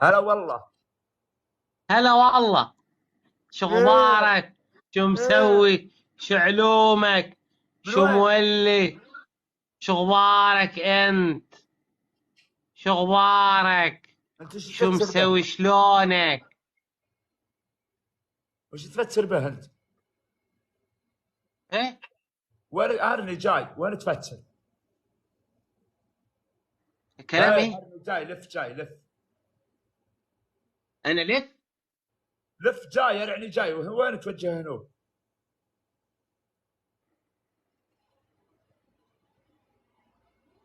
هلا والله. هلا والله. شو ايه اخبارك؟ شو ايه. مسوي؟ شو علومك؟ من شو وين؟ مولي؟ شو اخبارك انت؟ شو اخبارك؟ انت وش شو تفسر به؟ مسوي؟ شلونك؟ وش تفسر به انت؟ ايه وين ارني جاي؟ وين تفسر؟ كلامي. ارني جاي، لف جاي لف. انا لف. لف جاي، ارني جاي، وين توجه هنا؟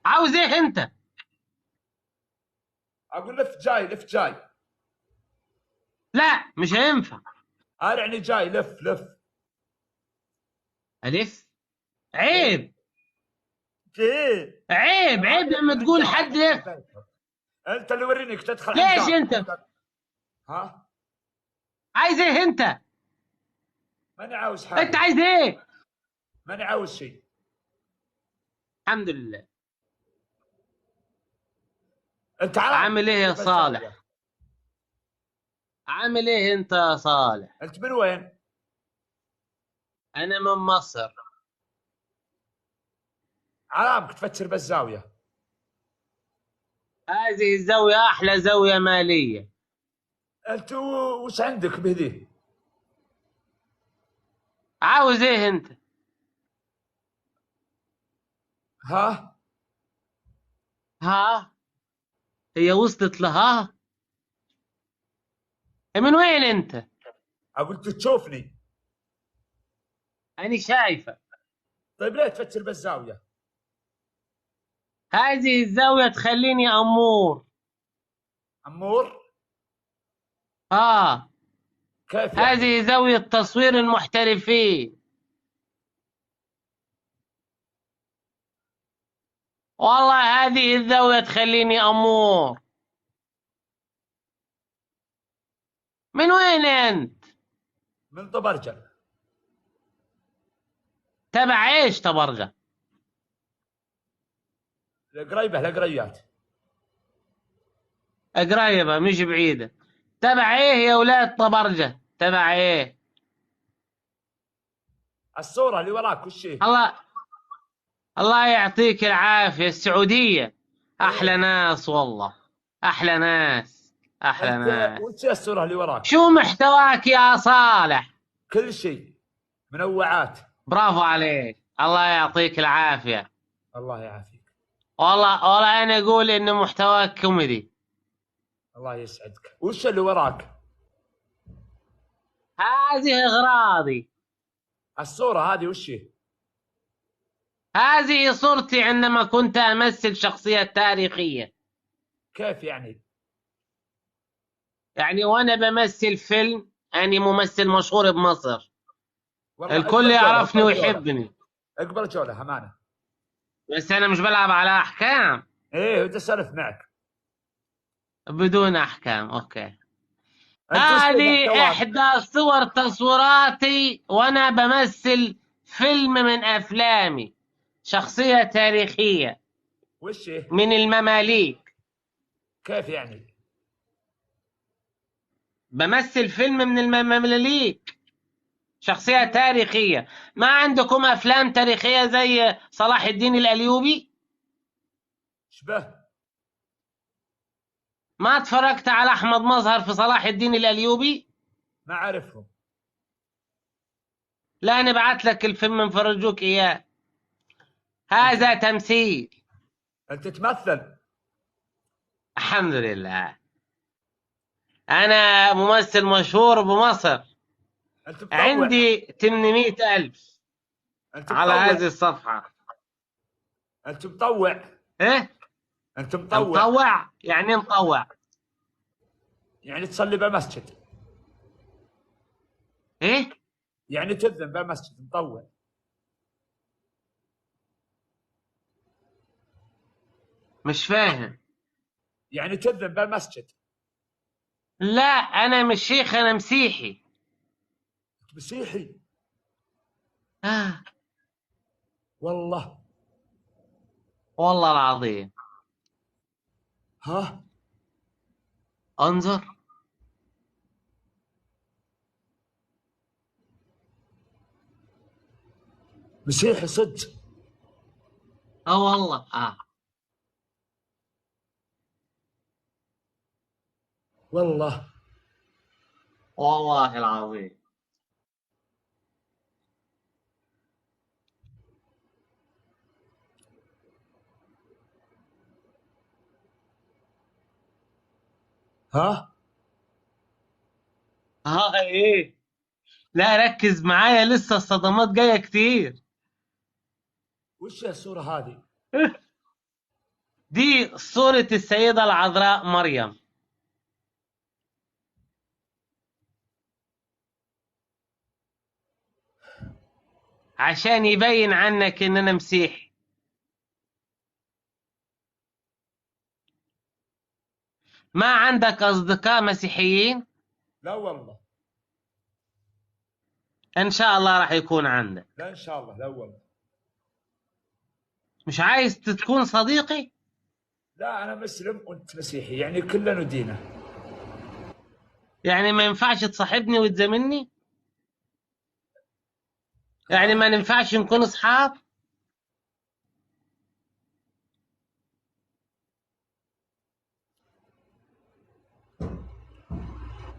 عاوز ايه انت؟ اقول لف جاي لف جاي. لا مش هينفع. ارني جاي، لف لف. الف. ايه عيب. ايه. عيب انا عيب هذا لما تقول العجال حد ادخل لف. بيتك. انت اللي ورينيك تدخل ليش عندك. انت؟ ها؟ عايز ايه انت؟ ماني عاوز انت حاجه. عايز ايه؟ ماني عاوز شيء. الحمد لله. انت عرب عامل ايه يا تفسر بالزاويه. صالح؟ عامل ايه انت يا صالح؟ انت من وين؟ انا من مصر. عربك تفسر بالزاويه. هذه الزاوية أحلى زاوية مالية. انت وش عندك بهذي؟ عاوز إيه أنت؟ ها؟ ها؟ هي وصلت لها؟ من وين أنت؟ اقول تشوفني. أنا شايفة. طيب ليه تفكر بالزاويه؟ هذه الزاوية تخليني أمور. عمور؟ آه. كيف يعني؟ هذه زاوية تصوير المحترفين. والله هذه الزاوية تخليني أمور. من وين أنت؟ من طبرجل. تبع إيش تبرجة؟ القريبه القريات. قريبة مش بعيدة. تبع إيه يا ولاد طبرجة؟ تبع إيه؟ الصوره اللي وراك وش هي؟ الله. الله يعطيك العافية. السعودية. أحلى ايه. ناس والله. أحلى ناس. أحلى انت ناس. وش هي الصوره اللي وراك؟ شو محتواك يا صالح؟ كل شيء. منوعات. برافو عليك. الله يعطيك العافية. الله يعافيك. والله أنا أقول إن محتواك كوميدي. الله يسعدك. وش اللي وراك؟ هذه أغراضي. الصوره هذه وش هي؟ هذه صورتي عندما كنت أمثل شخصية تاريخية. كيف يعني؟ يعني وأنا بمثل فيلم. أنا ممثل مشهور بمصر. والله الكل اقبل جوله يعرفني اقبل جوله. ويحبني. اقبل جوله امانه. بس أنا مش بلعب على أحكام. ايه بدي اسولف معك. بدون أحكام. أوكي. انت وش في هذه محتواك؟ إحدى صور تصويراتي وأنا بمثل فيلم من أفلامي. شخصية تاريخية. وش هي؟ من المماليك. كيف يعني؟ بمثل فيلم من المماليك. شخصية تاريخية. ما عندكم أفلام تاريخية زي صلاح الدين الأيوبي؟ شبه. ما اتفرجت على أحمد مظهر في صلاح الدين الأيوبي؟ ما اعرفهم. لا نبعت لك الفيلم نفرجوك إياه. انت هذا تمثيل. انت تمثل. الحمد لله. أنا ممثل مشهور بمصر. انت مطوع. عندي 800,000 انت على مطوع. هذه الصفحة. انت مطوع. إيه؟ انت مطوع. مطوع؟ يعني مطوع. يعني تصلي بمسجد. إيه؟ يعني تذن بمسجد مطوع. مش فاهم. يعني تذن بمسجد. لا أنا مش شيخ، أنا مسيحي. انت مسيحي؟ آه. والله. والله العظيم. ها؟ انظر. مسيحي صدق؟ والله والله. والله العظيم. ها؟ ايه. لا ركز معايا، لسه الصدمات جاية كتير. وش الصورة هذه؟ دي صورة السيدة العذراء مريم. عشان يبين عنك ان انا مسيحي. ما عندك اصدقاء مسيحيين؟ لا والله. ان شاء الله راح يكون عندك. لا ان شاء الله، لا والله. مش عايز تكون صديقي؟ لا انا مسلم وانت مسيحي، يعني كلنا دينه. يعني ما ينفعش تصاحبني وتزاملني؟ يعني ما ينفعش نكون اصحاب؟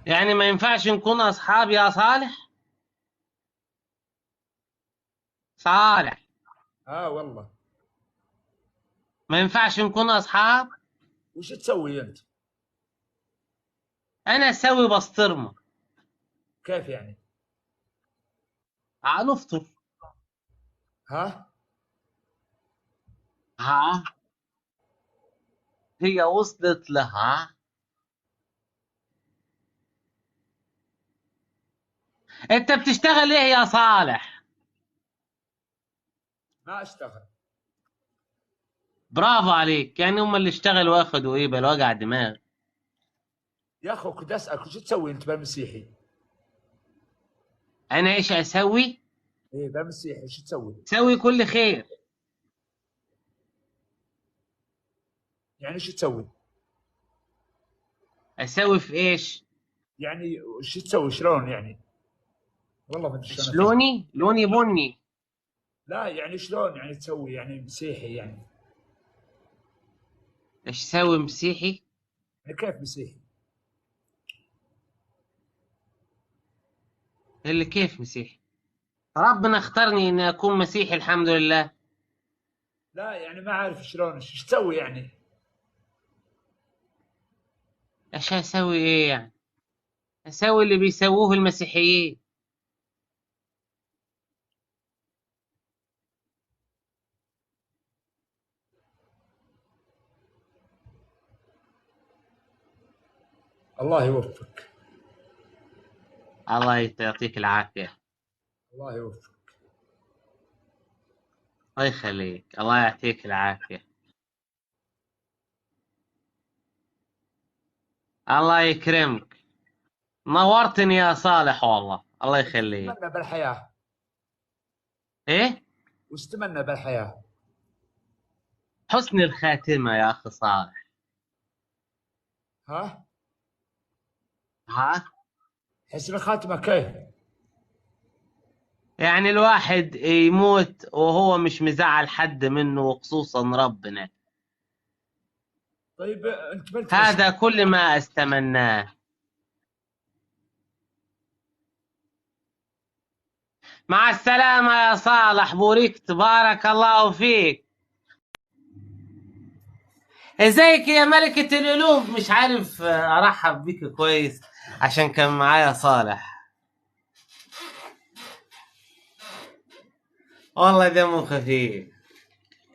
يعني ما ينفعش نكون اصحاب يا صالح؟ صالح، والله. ما ينفعش نكون اصحاب؟ وش تسوي انت؟ انا اسوي بسطرمه. كيف يعني؟ نفطر. ها؟ ها، هي وصلت لها. انت بتشتغل ايه يا صالح؟ ما اشتغل. برافو عليك، يعني هم اللي اشتغلوا واخدوا ايه بالوجع دماغ. يا اخو كنت اسالك وش تسوي انت بالمسيحي؟ انا ايش اسوي؟ ايه بالمسيحي وش تسوي؟ سوي كل خير. يعني وش تسوي؟ اسوي في ايش؟ يعني وش تسوي شلون يعني؟ والله ما ادري شلون افهم. لوني بني. لا يعني شلون يعني تسوي يعني مسيحي يعني؟ ايش سوي مسيحي؟ يعني كيف مسيحي؟ اللي كيف مسيحي؟ ربنا اختارني اني اكون مسيحي الحمد لله. لا يعني ما عارف شلون ايش تسوي يعني؟ ايش اسوي ايه يعني؟ اسوي اللي بيسووه المسيحيين. الله يوفقك. الله يعطيك العافية. الله يوفقك. الله يخليك، الله يعطيك العافية. الله يكرمك. نورتني يا صالح والله، الله وش يخليك. تتمنى بالحياة؟ ايه؟ وش تتمنى بالحياة؟ حسن الخاتمة يا اخي صالح. ها؟ ها؟ حسن الخاتمة كيف؟ يعني الواحد يموت وهو مش مزعل حد منه، وخصوصا ربنا. طيب انت بنت هذا مسيحي؟ كل ما استمناه. مع السلامة يا صالح، بوريك بارك الله فيك. ازيك يا ملكة القلوب؟ مش عارف ارحب بك كويس عشان كان معايا صالح. والله دمه خفيف.